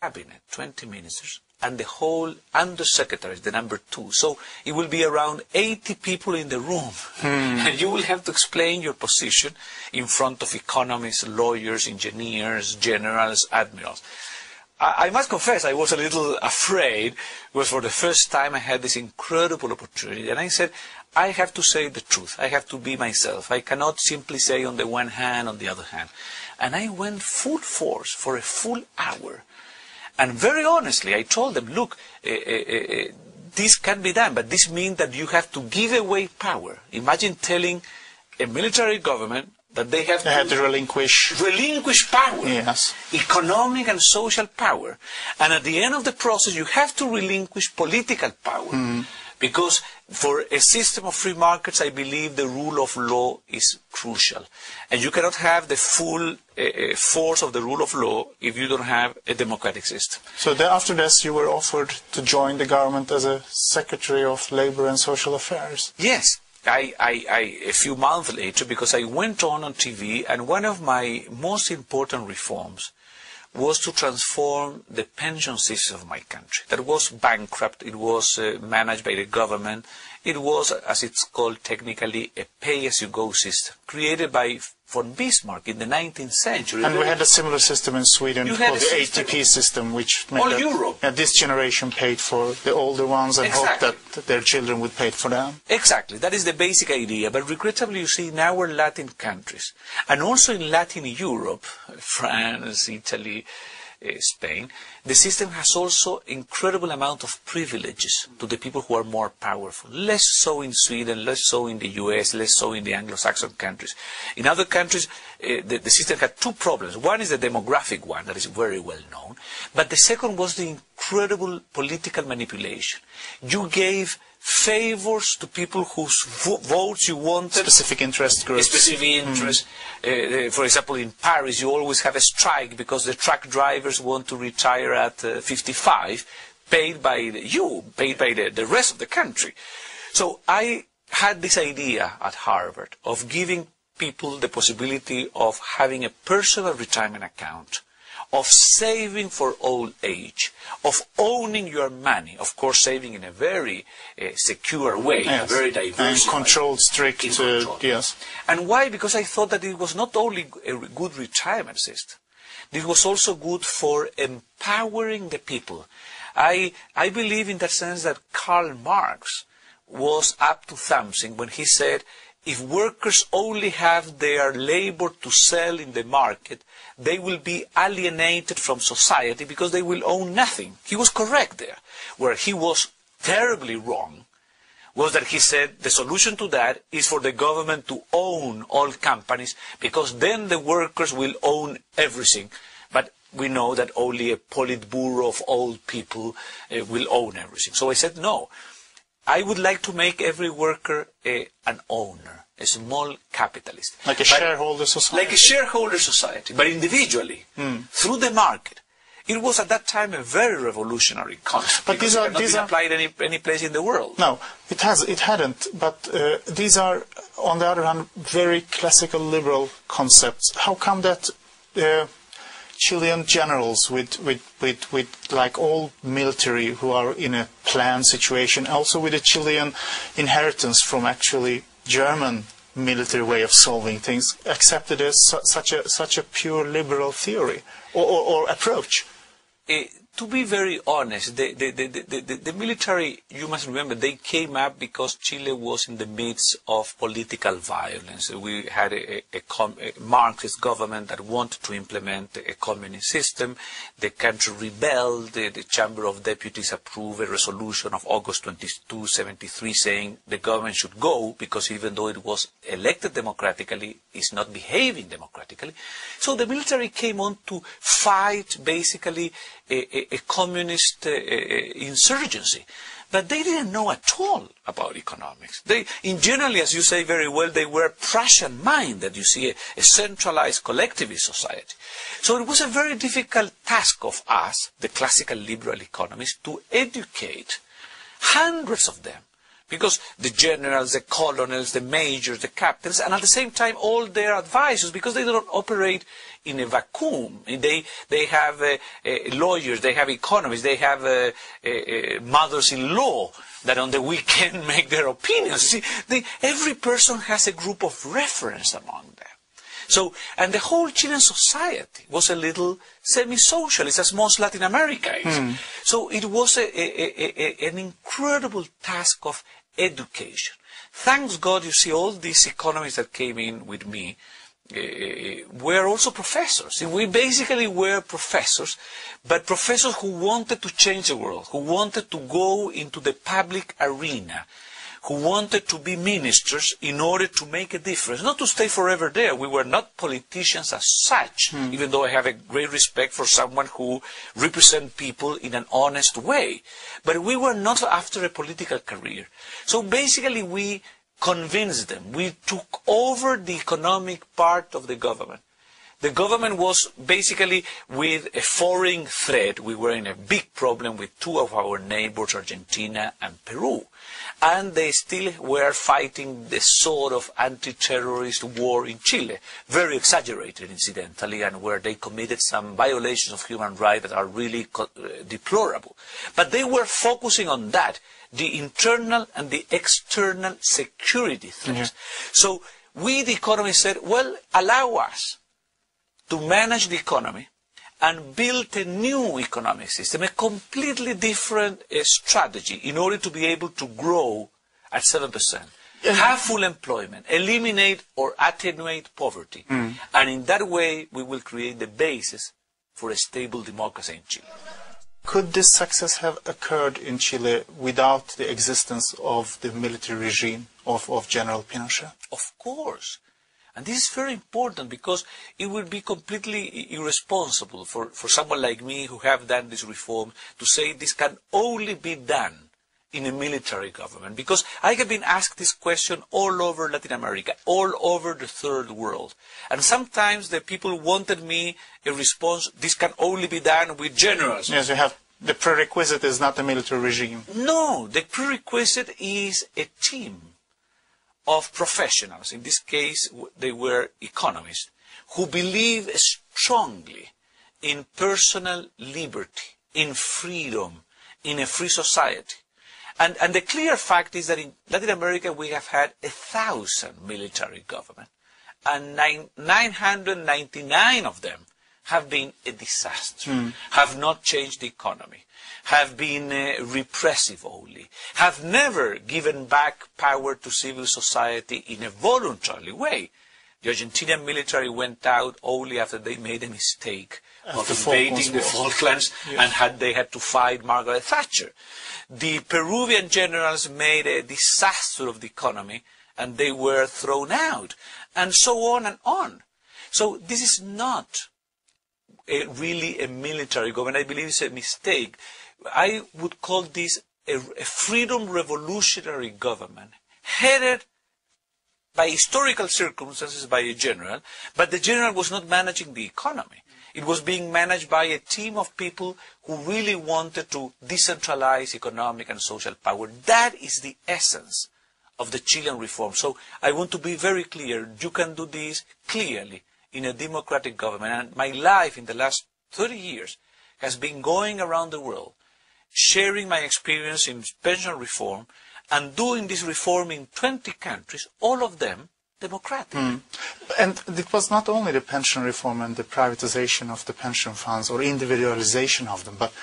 cabinet, 20 ministers, and the whole undersecretaries, the number 2. So it will be around 80 people in the room. And you will have to explain your position in front of economists, lawyers, engineers, generals, admirals. I must confess I was a little afraid, because for the first time I had this incredible opportunity. And I said, I have to say the truth. I have to be myself. I cannot simply say on the one hand, on the other hand. And I went full force for a full hour. And very honestly, I told them, look, this can be done, but this means that you have to give away power. Imagine telling a military government that they have to relinquish power, yes, economic and social power. And at the end of the process, you have to relinquish political power. Because for a system of free markets, I believe the rule of law is crucial. And you cannot have the full force of the rule of law if you don't have a democratic system. So after this, you were offered to join the government as a Secretary of Labour and Social Affairs. Yes. A few months later, because I went on TV, and one of my most important reforms was to transform the pension system of my country. That was bankrupt. It was managed by the government. It was, as it's called technically, a pay-as-you-go system, created by von Bismarck in the 19th century. And we had a similar system in Sweden called the ATP system, which made Europe. This generation paid for the older ones and hoped that their children would pay for them. Exactly. That is the basic idea. But regrettably, you see, in our Latin countries, and also in Latin Europe, France, Italy, Spain, the system has also incredible amount of privileges to the people who are more powerful. Less so in Sweden, less so in the US, less so in the Anglo-Saxon countries. In other countries, the system had two problems. One is the demographic one, that is very well known. But the second was the incredible political manipulation. You gave favors to people whose votes you wanted. Specific interest groups. Specific interest. For example, in Paris, you always have a strike because the truck drivers want to retire at 55, paid by the rest of the country. So I had this idea at Harvard of giving people the possibility of having a personal retirement account, of saving for old age, of owning your money, of course saving in a very secure way, yes, very diverse, and controlled, strict, yes. And why? Because I thought that it was not only a good retirement system, it was also good for empowering the people. I believe in that sense that Karl Marx was up to something when he said, if workers only have their labor to sell in the market, they will be alienated from society because they will own nothing. He was correct there. Where he was terribly wrong was that he said the solution to that is for the government to own all companies, because then the workers will own everything. But we know that only a Politburo of old people will own everything. So I said, no. I would like to make every worker an owner, a small capitalist. Like a shareholder society? Like a shareholder society, but individually, through the market. It was at that time a very revolutionary concept. But these are applied any place in the world. No, it hadn't. But these are, on the other hand, very classical liberal concepts. How come that Chilean generals with like all military who are in a planned situation, also with a Chilean inheritance from actually German military way of solving things, accepted as such a pure liberal theory or approach? To be very honest, the military, you must remember, they came up because Chile was in the midst of political violence. We had a Marxist government that wanted to implement a communist system. The country rebelled. The Chamber of Deputies approved a resolution of August 22, 73 saying the government should go because even though it was elected democratically, it's not behaving democratically. So the military came on to fight basically a communist insurgency. But they didn't know at all about economics. They, in generally, as you say very well, they were Prussian-minded, you see, a centralized collectivist society. So it was a very difficult task of us, the classical liberal economists, to educate hundreds of them, Because the generals, the colonels, the majors, the captains, and at the same time all their advisors, because they don't operate in a vacuum. They have lawyers, they have economists, they have mothers-in-law that on the weekend make their opinions. See, every person has a group of reference among them. So, and the whole Chilean society was a little semi-socialist, as most Latin America is. So it was an incredible task of education. Thanks God, you see, all these economists that came in with me were also professors. We basically were professors, but professors who wanted to change the world, who wanted to go into the public arena, who wanted to be ministers in order to make a difference, not to stay forever there. We were not politicians as such, even though I have a great respect for someone who represents people in an honest way. But we were not after a political career. So basically we convinced them. We took over the economic part of the government. The government was basically with a foreign threat. We were in a big problem with two of our neighbors, Argentina and Peru. And they still were fighting the sort of anti-terrorist war in Chile, very exaggerated incidentally, and where they committed some violations of human rights that are really deplorable. But they were focusing on that, the internal and the external security threats. So we, the economists, said, well, allow us to manage the economy and build a new economic system, a completely different strategy in order to be able to grow at 7%, have full employment, eliminate or attenuate poverty. And in that way, we will create the basis for a stable democracy in Chile. Could this success have occurred in Chile without the existence of the military regime of General Pinochet? Of course. And this is very important because it would be completely irresponsible for someone like me who have done this reform to say this can only be done in a military government. Because I have been asked this question all over Latin America, all over the third world. And sometimes the people wanted me a response, this can only be done with generals. Yes, you have, the prerequisite is not a military regime. No, the prerequisite is a team of professionals, in this case they were economists, who believe strongly in personal liberty, in freedom, in a free society. And the clear fact is that in Latin America we have had 1,000 military governments, and 999 of them have been a disaster, have not changed the economy, have been repressive only, have never given back power to civil society in a voluntary way. The Argentinian military went out only after they made a mistake of invading the Falklands and they had to fight Margaret Thatcher. The Peruvian generals made a disaster of the economy and they were thrown out, and so on and on. So this is not really a military government. I believe it's a mistake. I would call this a freedom revolutionary government headed by historical circumstances by a general, but the general was not managing the economy. It was being managed by a team of people who really wanted to decentralize economic and social power. That is the essence of the Chilean reform. So I want to be very clear. You can do this clearly in a democratic government. And my life in the last 30 years has been going around the world, sharing my experience in pension reform and doing this reform in 20 countries, all of them democratic. And it was not only the pension reform and the privatization of the pension funds or individualization of them, but